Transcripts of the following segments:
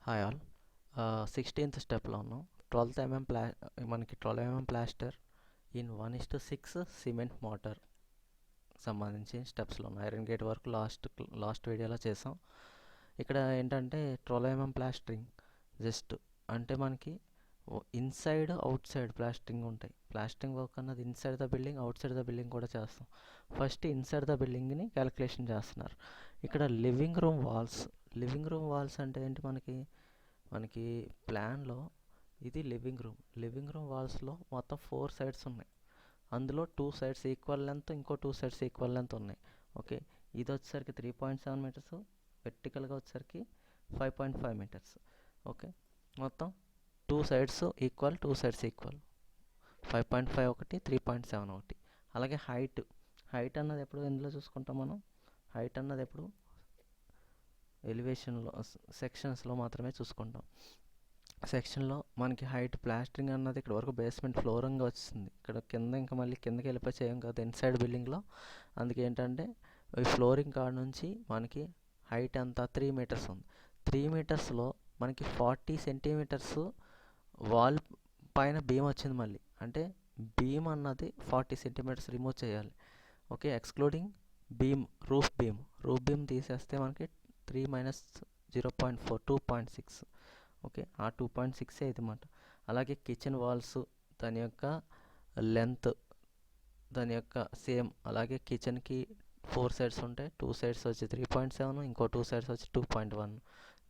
Hi all. 16th స్టెప్లో ఉన్నాం. 12 mm plaster in 1:6 cement motor సంబంధించి స్టెప్స్లో ఉన్నాయి. ఐరన్ గేట్ వరకు లాస్ట్ వీడియోలో చేసాం. ఇక్కడ ఏంటంటే 12 mm ప్లాస్టరింగ్ జస్ట్ అంటే మనకి ఇన్సైడ్ అవుట్ సైడ్ ప్లాస్టరింగ్ ఉంటాయి. ప్లాస్టరింగ్ వర్క్ అన్నది inside the building, out side the building కూడా చేస్తాం. ఫస్ట్ ఇన్సైడ్ ద బిల్డింగ్ని క్యాలిక్యులేషన్ చేస్తున్నారు. ఇక్కడ లివింగ్ రూమ్ వాల్స్ అంటే ఏంటి, మనకి ప్లాన్లో ఇది లివింగ్ రూమ్ వాల్స్లో మొత్తం 4 సైడ్స్ ఉన్నాయి. అందులో 2 సైడ్స్ ఈక్వల్ లెంత్, ఇంకో 2 సైడ్స్ ఈక్వల్ లెంత్ ఉన్నాయి. ఓకే, ఇది వచ్చేసరికి 3.7 మీటర్స్, వెర్టికల్గా వచ్చేసరికి 5.5 మీటర్స్. ఓకే, మొత్తం 2 సైడ్స్ ఈక్వల్ 5.5 ఒకటి, 3.7 ఒకటి. అలాగే హైట్ అన్నది ఎప్పుడు ఎందులో చూసుకుంటాం మనం? హైట్ అన్నది ఎప్పుడు ఎలివేషన్లో సెక్షన్స్లో మాత్రమే చూసుకుంటాం. సెక్షన్లో మనకి హైట్ ప్లాస్టరింగ్ అన్నది ఇక్కడ వరకు బేస్మెంట్ ఫ్లోరింగ్ వచ్చింది. ఇక్కడ కింద ఇంకా మళ్ళీ కిందకి వెళ్ళిపోయి చేయం కదా ఇన్సైడ్ బిల్డింగ్లో. అందుకే ఏంటంటే ఈ ఫ్లోరింగ్ కాడ నుంచి మనకి హైట్ ఎంత 3 మీటర్స్ ఉంది. 3 మీటర్స్లో మనకి 40 సెంటీమీటర్స్ వాల్ పైన బీమ్ వచ్చింది. మళ్ళీ అంటే బీమ్ అన్నది 40 సెంటీమీటర్స్ రిమూవ్ చేయాలి. ఓకే, ఎక్స్క్లూడింగ్ రూఫ్ బీమ్ తీసేస్తే మనకి 3 మైనస్ 0.4 2.6. ఓకే, ఆ 2.6 ఇది అన్నమాట. అలాగే కిచెన్ వాల్స్ దాని యొక్క లెంత్ దాని యొక్క సేమ్. అలాగే కిచెన్కి 4 సైడ్స్ ఉంటాయి. 2 సైడ్స్ వచ్చి 3.7, ఇంకో 2 సైడ్స్ వచ్చి 2.1.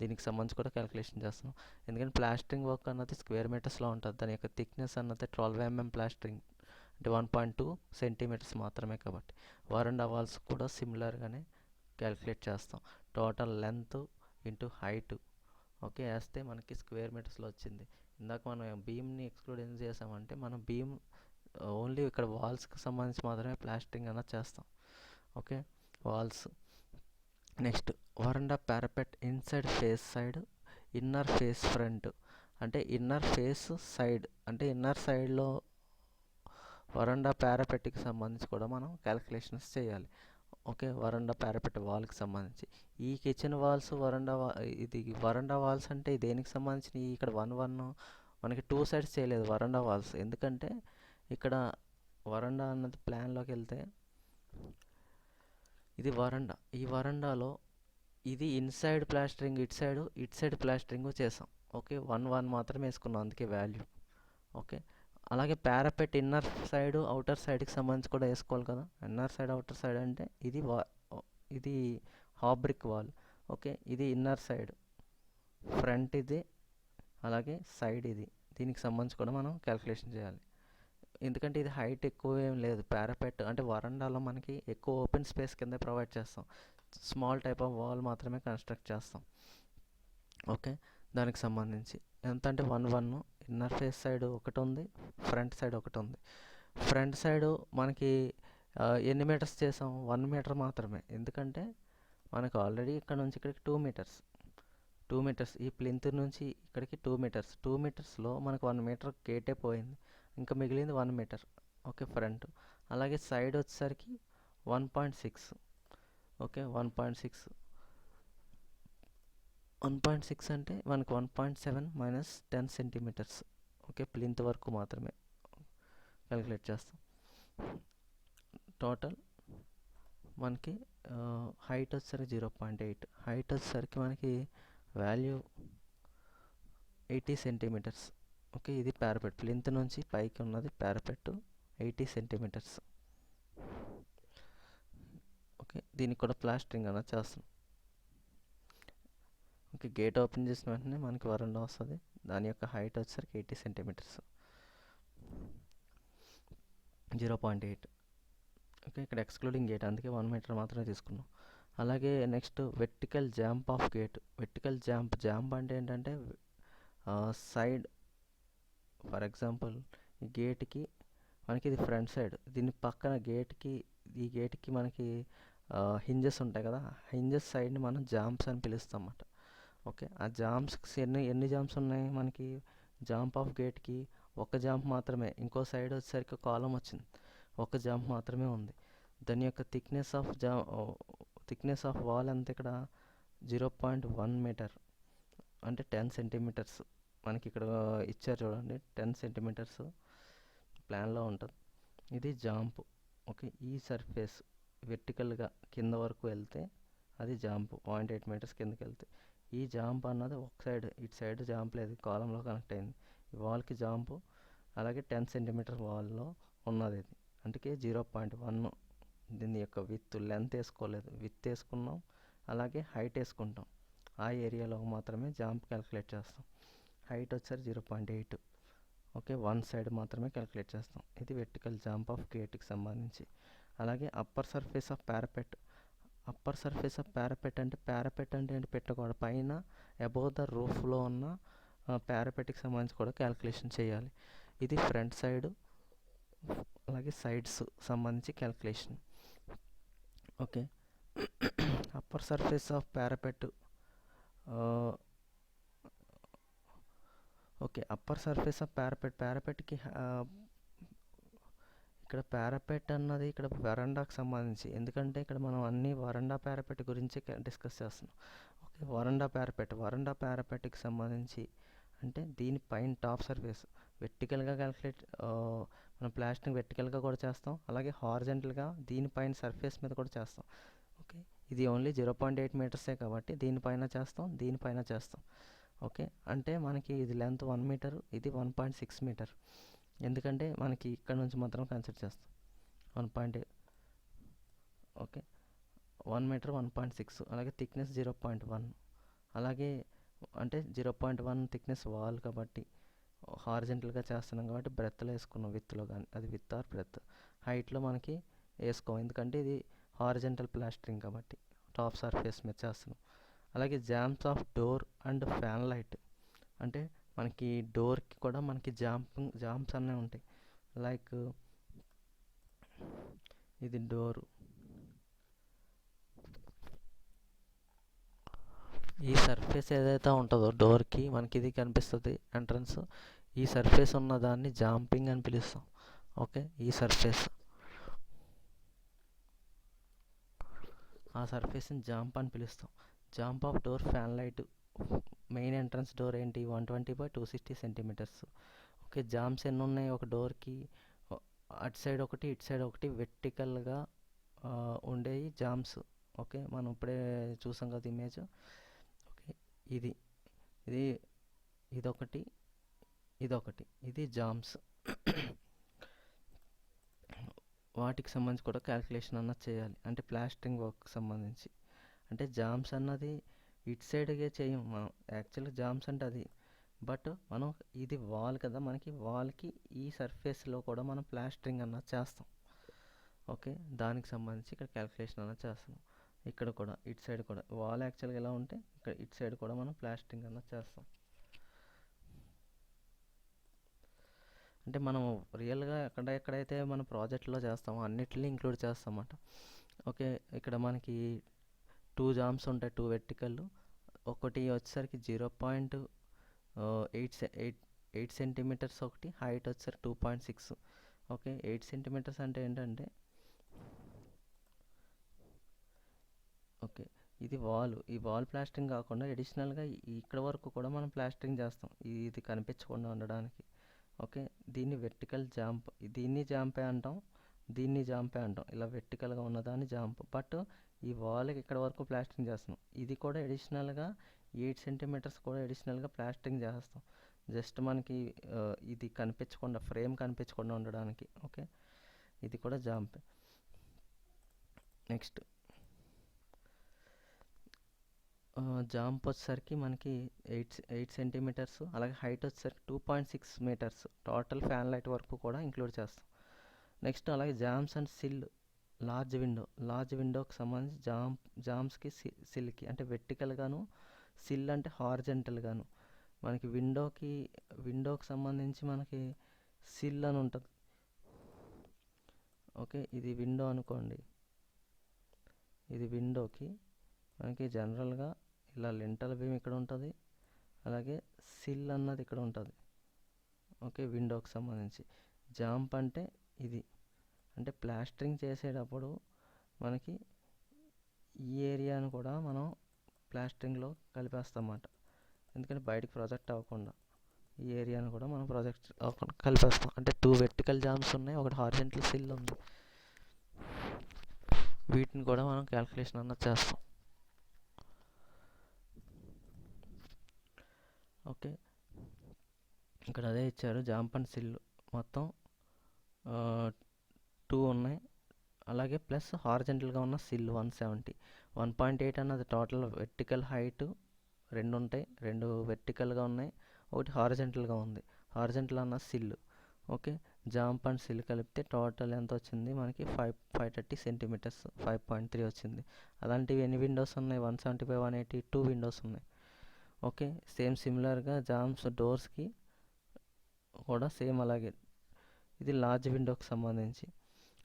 దీనికి సంబంధించి కూడా క్యాలిక్యులేషన్ చేస్తున్నాం. ఎందుకంటే ప్లాస్టరింగ్ వర్క్ అన్నది స్క్వేర్ మీటర్స్లో ఉంటుంది. దాని యొక్క థిక్నెస్ అన్నది 12 mm ప్లాస్టరింగ్ అంటే 1.2 సెంటీమీటర్స్ మాత్రమే. కాబట్టి వరండా వాల్స్ కూడా సిమిలర్గానే క్యాలిక్యులేట్ చేస్తాం. Total length into height okay వేస్తే మనకి స్క్వేర్ మీటర్స్లో వచ్చింది. ఇందాక మనం బీమ్ని ఎక్స్క్లూడ్ ఏం చేసామంటే మనం బీమ్ ఓన్లీ ఇక్కడ వాల్స్కి సంబంధించి మాత్రమే ప్లాస్టరింగ్ అన్నది చేస్తాం. Okay, walls. నెక్స్ట్ వరండా parapet inside face side, inner face front. అంటే ఇన్నర్ ఫేస్ సైడ్ అంటే ఇన్నర్ సైడ్లో వరండా పారాపెట్కి సంబంధించి కూడా మనం క్యాలిక్యులేషన్స్ చేయాలి. ఓకే, వరండా పారాపెట్ వాల్కి సంబంధించి ఈ కిచెన్ వాల్స్ ఇది వరండా వాల్స్ అంటే దేనికి సంబంధించి ఇక్కడ 1 మనకి 2 సైడ్స్ చేయలేదు వరండా వాల్స్. ఎందుకంటే ఇక్కడ వరండా అన్నది ప్లాన్లోకి వెళ్తే ఇది వరండా. ఈ వరండాలో ఇది ఇన్సైడ్ ప్లాస్టరింగ్ ఇటు సైడ్ ప్లాస్టరింగ్ చేసాం. ఓకే, 1 మాత్రమే వేసుకున్నాం, అందుకే వాల్యూ. ఓకే, అలాగే పారాపెట్ ఇన్నర్ సైడ్ అవుటర్ సైడ్కి సంబంధించి కూడా వేసుకోవాలి కదా. ఇన్నర్ సైడ్ అవుటర్ సైడ్ అంటే ఇది హాఫ్ బ్రిక్ వాల్. ఓకే, ఇది ఇన్నర్ సైడ్ ఫ్రంట్, ఇది అలాగే సైడ్ ఇది. దీనికి సంబంధించి కూడా మనం క్యాలిక్యులేషన్ చేయాలి. ఎందుకంటే ఇది హైట్ ఎక్కువ ఏం లేదు. పారాపెట్ అంటే వరండాలో మనకి ఎక్కువ ఓపెన్ స్పేస్ కింద ప్రొవైడ్ చేస్తాం. స్మాల్ టైప్ ఆఫ్ వాల్ మాత్రమే కన్స్ట్రక్ట్ చేస్తాం. ఓకే, దానికి సంబంధించి ఎంత అంటే 1 ఇన్నర్ ఫేస్ సైడ్ ఒకటి ఉంది, ఫ్రంట్ సైడ్ ఒకటి ఉంది. ఫ్రంట్ సైడ్ మనకి ఎన్ని మీటర్స్ చేసాం? 1 మీటర్ మాత్రమే. ఎందుకంటే మనకు ఆల్రెడీ ఇక్కడ నుంచి ఇక్కడికి 2 మీటర్స్ ఈ ప్లింత్ నుంచి ఇక్కడికి 2 మీటర్స్. 2 మీటర్స్లో మనకు 1 మీటర్ గేటే పోయింది, ఇంకా మిగిలింది 1 మీటర్. Okay, front. అలాగే సైడ్ వచ్చేసరికి 1.6. ఓకే, 1.6 అంటే మనకు 1.7 మైనస్ 10 సెంటీమీటర్స్. ఓకే, ప్లింత్ వరకు మాత్రమే క్యాలిక్యులేట్ చేస్తాం. టోటల్ మనకి హైట్ వచ్చేసరికి 0.8. హైట్ వచ్చేసరికి మనకి వాల్యూ 80 సెంటీమీటర్స్. ఓకే, ఇది పారాపెట్ ప్లింత్ నుంచి పైకి ఉన్నది పారాపెట్ 80 సెంటీమీటర్స్. ఓకే, దీనికి కూడా ప్లాస్టరింగ్ అన్నది చేస్తాం. ఓకే, గేట్ ఓపెన్ చేసిన వెంటనే మనకి వరండా వస్తుంది. దాని యొక్క హైట్ వచ్చేసరికి 80 సెంటీమీటర్స్, 0.8. ఓకే, ఇక్కడ ఎక్స్క్లూడింగ్ గేట్, అందుకే 1 మీటర్ మాత్రమే తీసుకున్నాం. అలాగే next vertical jump of gate. Vertical jump అంటే ఏంటంటే సైడ్. ఫర్ ఎగ్జాంపుల్ ఈ గేట్కి మనకి ఇది ఫ్రంట్ సైడ్, దీని పక్కన ఈ గేట్కి మనకి హింజెస్ ఉంటాయి కదా. హింజెస్ సైడ్ని మనం జాంప్స్ అని పిలుస్తాం అన్నమాట. ఓకే, ఆ జాంప్స్కి ఎన్ని జాంప్స్ ఉన్నాయి మనకి? జాంప్ ఆఫ్ గేట్కి ఒక జాంప్ మాత్రమే. ఇంకో సైడ్ వచ్చేసరికి కాలం వచ్చింది, ఒక జాంప్ మాత్రమే ఉంది. దాని యొక్క థిక్నెస్ ఆఫ్ వాల్ ఎంత ఇక్కడ? 0.1 మీటర్. అంటే 10 సెంటీమీటర్స్ మనకి ఇక్కడ ఇచ్చారు చూడండి, 10 సెంటీమీటర్స్ ప్లాన్లో ఉంటుంది. ఇది జాంప్. ఓకే, ఈ సర్ఫేస్ వెర్టికల్గా కింద వరకు వెళ్తే అది జాంప్. 0.8 మీటర్స్ కిందకి వెళ్తే ఈ జాంప్ అన్నది ఒక సైడ్, ఇటు సైడ్ జాంప్ లేదు, కాలంలో కనెక్ట్ అయింది. ఈ వాల్కి జాంపు అలాగే 10 సెంటీమీటర్ వాల్లో ఉన్నది ఇది. అందుకే 0.1 దీని యొక్క లెంత్ వేసుకోలేదు, విత్ వేసుకున్నాం, అలాగే హైట్ వేసుకుంటాం. ఆ ఏరియాలో మాత్రమే జాంప్ క్యాలిక్యులేట్ చేస్తాం. హైట్ వచ్చారు 0.8. ఓకే, వన్ సైడ్ మాత్రమే క్యాలిక్యులేట్ చేస్తాం. ఇది వెర్టికల్ జాంప్ ఆఫ్ గేట్కి సంబంధించి. అలాగే upper surface of parapet. Upper surface of parapet అంటే ఏంటి, పెట్టకూడదు పైన అబోవ్ ద రూఫ్లో ఉన్న పారాపెట్కి సంబంధించి కూడా క్యాలిక్యులేషన్ చేయాలి. ఇది ఫ్రంట్ సైడ్ అలాగే సైడ్స్ సంబంధించి calculation. Okay, upper surface of parapet. Okay, upper surface of పారాపెట్కి ఇక్కడ పారాపెట్ అన్నది ఇక్కడ వరండాకి సంబంధించి, ఎందుకంటే ఇక్కడ మనం అన్ని వరండా పారాపెట్ గురించి డిస్కస్ చేస్తున్నాం. ఓకే, వరండా పారాపెట్కి సంబంధించి అంటే దీనిపైన టాప్ సర్ఫేస్ వెర్టికల్గా క్యాలిక్యులేట్, మనం ప్లాస్టింగ్ వెర్టికల్గా కూడా చేస్తాం, అలాగే హారిజంటల్గా దీనిపైన సర్ఫేస్ మీద కూడా చేస్తాం. ఓకే, ఇది ఓన్లీ 0.8 మీటర్సే కాబట్టి దీనిపైన చేస్తాం. ఓకే, అంటే మనకి ఇది లెంత్ 1 మీటర్, ఇది 1.6 మీటర్. ఎందుకంటే మనకి ఇక్కడ నుంచి మాత్రం కన్సిడర్ చేస్తాం 1.8. ఓకే, 1 మీటర్ 1.6, అలాగే థిక్నెస్ 0.1, అలాగే అంటే 0.1 థిక్నెస్ వాల్ కాబట్టి హారిజెంటల్గా చేస్తున్నాం కాబట్టి బ్రెత్లో వేసుకున్నాం, విత్లో కానీ అది విత్ ఆర్ బ్రెత్. హైట్లో మనకి వేసుకోం, ఎందుకంటే ఇది హారిజెంటల్ ప్లాస్టరింగ్ కాబట్టి టాప్ సర్ఫేస్ మీద చేస్తున్నాం. అలాగే jambs of door and fan light. అంటే మనకి డోర్కి కూడా మనకి జాంప్స్ అన్నీ ఉంటాయి. లైక్ ఇది డోరు, ఈ సర్ఫేస్ ఏదైతే ఉంటుందో డోర్కి మనకి ఇది కనిపిస్తుంది ఎంట్రన్స్, ఈ సర్ఫేస్ ఉన్న దాన్ని జాంపింగ్ అని పిలుస్తాం. ఓకే, ఈ సర్ఫేస్, ఆ సర్ఫేస్ని జాంప్ అని పిలుస్తాం. Jump of door fan light. Main entrance door ఏంటి, 120/260 సెంటీమీటర్స్. ఓకే, జాంప్స్ ఎన్ని ఉన్నాయి ఒక డోర్కి, అటు సైడ్ ఒకటి ఇటు సైడ్ ఒకటి వెర్టికల్గా ఉండేవి జాంప్స్. ఓకే, మనం ఇప్పుడే చూసాం కదా ఇమేజ్. ఓకే, ఇదొకటి ఇది జాంప్స్. వాటికి సంబంధించి కూడా క్యాలిక్యులేషన్ అన్నది చేయాలి, అంటే ప్లాస్టరింగ్ వర్క్ సంబంధించి. అంటే జాంప్స్ అన్నది ఇటు సైడ్గా చేయం మనం, యాక్చువల్గా జాంప్స్ అంటే అది, బట్ మనం ఇది వాల్ కదా, మనకి వాల్కి ఈ సర్ఫేస్లో కూడా మనం ప్లాస్టరింగ్ అన్నది చేస్తాం. ఓకే, దానికి సంబంధించి ఇక్కడ క్యాలిక్యులేషన్ అన్నది చేస్తాం. ఇక్కడ కూడా ఇటు సైడ్ కూడా వాల్ యాక్చువల్గా ఎలా ఉంటే ఇక్కడ ఇటు సైడ్ కూడా మనం ప్లాస్టరింగ్ అన్నది చేస్తాం. అంటే మనం రియల్గా ఎక్కడైతే మన ప్రాజెక్ట్లో చేస్తామో అన్నిటిని ఇంక్లూడ్ చేస్తాం అన్నమాట. ఓకే, ఇక్కడ మనకి 2 జాంప్స్ ఉంటాయి, 2 వెర్టికల్. ఒకటి వచ్చేసరికి 0.8 సెంటీమీటర్స్, ఒకటి హైట్ వచ్చేసరికి 2.6. ఓకే, 8 సెంటీమీటర్స్ అంటే ఏంటంటే, ఓకే ఇది ఈ వాల్ ప్లాస్టరింగ్ కాకుండా అడిషనల్గా ఇక్కడ వరకు కూడా మనం ప్లాస్టరింగ్ చేస్తాం, ఇది కనిపించకుండా ఉండడానికి. ఓకే, దీన్ని వెర్టికల్ జాంప్, దీన్ని జాంపే అంటాం, ఇలా వెర్టికల్గా ఉన్నదాన్ని జాంప్. బట్ ఈ వాల్కి ఇక్కడ వరకు ప్లాస్టరింగ్ చేస్తాం, ఇది కూడా అడిషనల్గా 8 సెంటీమీటర్స్ కూడా అడిషనల్గా ప్లాస్టరింగ్ చేస్తాం, జస్ట్ మనకి ఇది కనిపించకుండా, ఫ్రేమ్ కనిపించకుండా ఉండడానికి. ఓకే, ఇది కూడా జాంపే. నెక్స్ట్ జాంప్ వచ్చేసరికి మనకి 8 సెంటీమీటర్స్, అలాగే హైట్ వచ్చేసరికి 2.6 మీటర్స్. టోటల్ ఫ్యాన్ లైట్ వరకు కూడా ఇంక్లూడ్ చేస్తాం. నెక్స్ట్ అలాగే జాంప్స్ అండ్ సిల్. లార్జ్ విండోకి సంబంధించి జాంప్స్కి సిల్కి అంటే వెర్టికల్గాను, సిల్ అంటే హారిజెంటల్గాను. మనకి విండోకి సంబంధించి మనకి సిల్ అని ఉంటుంది. ఓకే, ఇది విండో అనుకోండి, ఇది విండోకి మనకి జనరల్గా ఇలా లింటల్ బీమ్ ఇక్కడ ఉంటుంది, అలాగే సిల్ అన్నది ఇక్కడ ఉంటుంది. ఓకే, విండోకి సంబంధించి. జాంప్ అంటే ఇది, అంటే ప్లాస్టరింగ్ చేసేటప్పుడు మనకి ఈ ఏరియాను కూడా మనం ప్లాస్టరింగ్లో కలిపేస్తాం అన్నమాట. ఎందుకంటే బయటికి ప్రొజెక్ట్ అవ్వకుండా ఈ ఏరియాను కూడా మనం ప్రొజెక్ట్ అవ్వకుండా కలిపేస్తాం. అంటే 2 వెర్టికల్ జామ్స్ ఉన్నాయి, ఒకటి హారిజంటల్ సిల్ ఉంది. వీటిని కూడా మనం క్యాల్కులేషన్ అన్నది చేస్తాం. ఓకే, ఇక్కడ అదే ఇచ్చారు. జాంప్ అండ్ సిల్ మొత్తం 2 ఉన్నాయి, అలాగే ప్లస్ హారిజంటల్గా ఉన్న సిల్ 170. 1.8 అన్నది టోటల్ వెర్టికల్ హైట్. 2 ఉంటాయి, 2 వెర్టికల్గా ఉన్నాయి, ఒకటి హారిజంటల్గా ఉంది. హారిజంటల్ అన్న సిల్. ఓకే, జాంప్ అండ్ సిల్ కలిపితే టోటల్ ఎంత వచ్చింది మనకి 530 సెంటీమీటర్స్, 5.3 వచ్చింది. అలాంటివి ఎన్ని విండోస్ ఉన్నాయి? 175, 180, 2 విండోస్ ఉన్నాయి. ఓకే, సేమ్ సిమిలర్గా జామ్స్ డోర్స్కి కూడా సేమ్ అలాగే. ఇది లార్జ్ విండోకి సంబంధించి.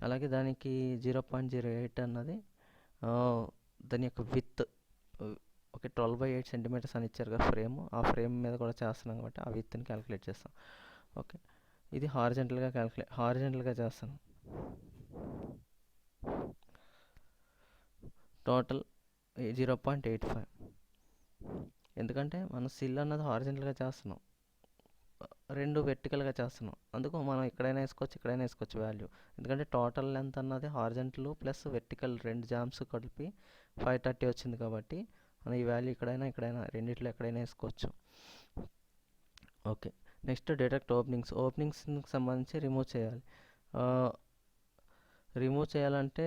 అలాగే దానికి 0.08 అన్నది దాని యొక్క విత్. ఓకే, 12/8 సెంటీమీటర్స్ అని ఇచ్చారు కదా ఫ్రేమ్. ఆ ఫ్రేమ్ మీద కూడా చేస్తున్నాం కాబట్టి ఆ విత్ని క్యాలిక్యులేట్ చేస్తాం. ఓకే, ఇది హారిజంటల్గా చేస్తాను. టోటల్ 0.85. ఎందుకంటే మనం సిల్ అన్నది హారిజంటల్గా చేస్తున్నాం, 2 వెర్టికల్గా చేస్తున్నాం. అందుకు మనం ఎక్కడైనా వేసుకోవచ్చు, ఇక్కడైనా వేసుకోవచ్చు వాల్యూ. ఎందుకంటే టోటల్ లెంత్ అన్నది హారిజంటల్ ప్లస్ వెర్టికల్ 2 జామ్స్ కలిపి 530 వచ్చింది కాబట్టి మనం ఈ వాల్యూ ఇక్కడైనా రెండిట్లో ఎక్కడైనా వేసుకోవచ్చు. ఓకే, నెక్స్ట్ డిడక్ట్ ఓపెనింగ్స్కి సంబంధించి రిమూవ్ చేయాలి. రిమూవ్ చేయాలంటే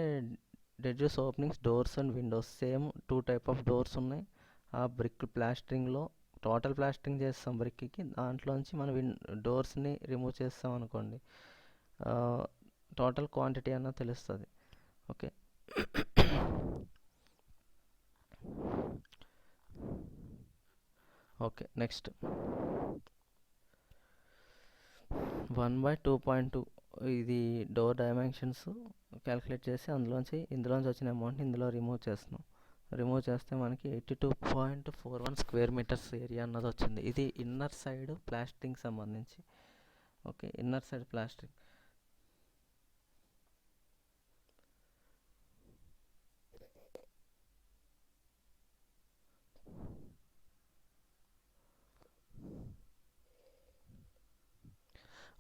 deduce openings, doors and Windows. Same 2 type of doors ఉన్నాయి. ఆ బ్రిక్ ప్లాస్టరింగ్లో టోటల్ ప్లాస్టరింగ్ చేస్తాం బ్రిక్కి, దాంట్లోంచి మనం డోర్స్ని రిమూవ్ చేస్తాం అనుకోండి, టోటల్ క్వాంటిటీ అన్నది తెలుస్తుంది. ఓకే, ఓకే నెక్స్ట్ 1/2.2 ఇది డోర్ డైమెన్షన్స్ క్యాలిక్యులేట్ చేసి ఇందులోంచి వచ్చిన అమౌంట్ని ఇందులో రిమూవ్ చేస్తున్నాం. రిమూవ్ చేస్తే మనకి 82.41 స్క్వేర్ మీటర్స్ ఏరియా అన్నది వచ్చింది. ఇది ఇన్నర్ సైడ్ ప్లాస్టరింగ్ సంబంధించి. Okay, inner side plastering.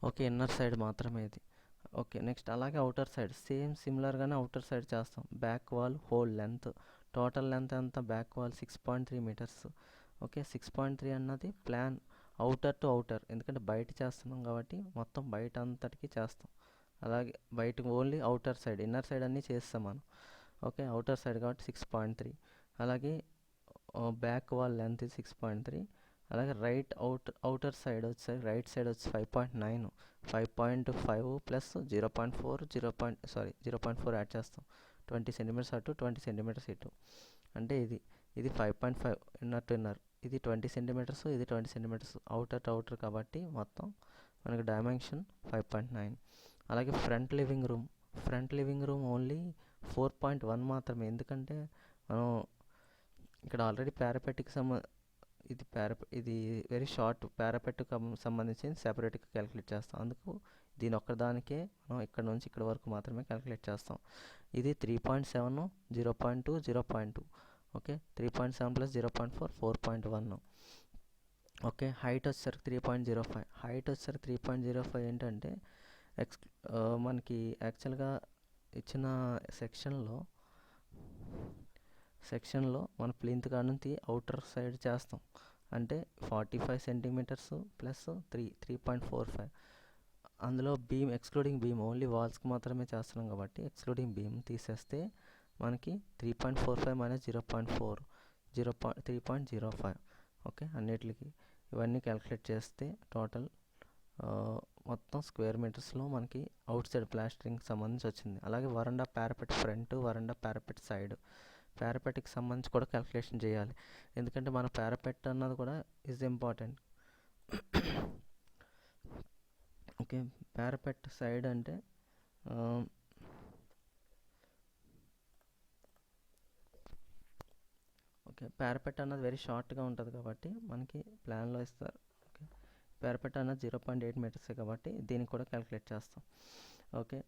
Okay, inner side మాత్రమే ఇది. ఓకే, నెక్స్ట్ అలాగే అవుటర్ సైడ్ సేమ్ సిమిలర్గానే అవుటర్ సైడ్ చేస్తాం. Back wall whole length, total length ఎంత? Back wall 6.3 metres. ఓకే, 6.3 అన్నది ప్లాన్ అవుటర్ టు అవుటర్, ఎందుకంటే బయట చేస్తున్నాం కాబట్టి మొత్తం బయట అంతటికి చేస్తాం. అలాగే బయటకు only outer side, inner side అన్నీ చేస్తాం మనం. ఓకే, అవుటర్ సైడ్ కాబట్టి 6.3. అలాగే బ్యాక్ వాల్ లెంత్ 6.3. అలాగే అవుటర్ సైడ్ వచ్చి రైట్ సైడ్ వచ్చి 5.9. 5.5 ప్లస్ 0.4 యాడ్ చేస్తాం. 20 సెంటీమీటర్స్ అటు, 20 సెంటీమీటర్స్ ఇటు. అంటే ఇది 5.5 ఇన్నర్ టు ఇన్నర్, ఇది 20 సెంటీమీటర్స్, ఇది 20 సెంటీమీటర్స్. అవుటర్ టు అవుటర్ కాబట్టి మొత్తం మనకి డైమెన్షన్ 5.9. అలాగే ఫ్రంట్ లివింగ్ రూమ్ ఓన్లీ 4.1 మాత్రమే. ఎందుకంటే మనం ఇక్కడ ఆల్రెడీ ఇది వెరీ షార్ట్ పారాపెట్కి సంబంధించి సెపరేట్గా క్యాలిక్యులేట్ చేస్తాం. అందుకు దీని ఒక్కదానికే మనం ఇక్కడ నుంచి ఇక్కడ వరకు మాత్రమే క్యాలిక్యులేట్ చేస్తాం. ఇది 3.7, 0.2, 0.2. Okay, 3.7 plus 0.4, 4.1. ఓకే, హైట్ వచ్చేసరికి 3.05. హైట్ వచ్చేసరికి 3.05 ఏంటంటే మనకి యాక్చువల్గా ఇచ్చిన సెక్షన్లో మన ప్లింత్ కాడ నుంచి అవుటర్ సైడ్ చేస్తాం. అంటే 45 సెంటీమీటర్స్ ప్లస్ 3.45. అందులో బీమ్ ఎక్స్క్లూడింగ్ బీమ్ ఓన్లీ వాల్స్కి మాత్రమే చేస్తున్నాం కాబట్టి ఎక్స్క్లూడింగ్ బీమ్ తీసేస్తే మనకి 3.45 మైనస్ 0.4, 3.05. ఓకే, అన్నిటికి ఇవన్నీ క్యాలిక్యులేట్ చేస్తే టోటల్ మొత్తం స్క్వేర్ మీటర్స్లో మనకి అవుట్ సైడ్ ప్లాస్టరింగ్ సంబంధించి వచ్చింది. అలాగే వరండా పారాపెట్ ఫ్రంట్, వరండా పారాపెట్ సైడ్, పారాపెట్కి సంబంధించి కూడా క్యాలిక్యులేషన్ చేయాలి. ఎందుకంటే మన పారాపెట్ అన్నది కూడా is important. Okay, parapet side అంటే ఓకే, పారాపెట్ అన్నది వెరీ షార్ట్గా ఉంటుంది కాబట్టి మనకి ప్లాన్లో ఇస్తారు. ఓకే, పారాపెట్ అన్నది 0.8 మీటర్స్ కాబట్టి దీనికి కూడా క్యాలిక్యులేట్ చేస్తాం. ఓకే,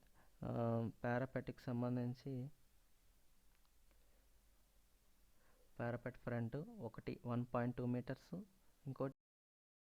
పారాపెట్కి సంబంధించి పారాపెట్ ఫ్రంట్ 1.2 మీటర్స్, ఇంకోటి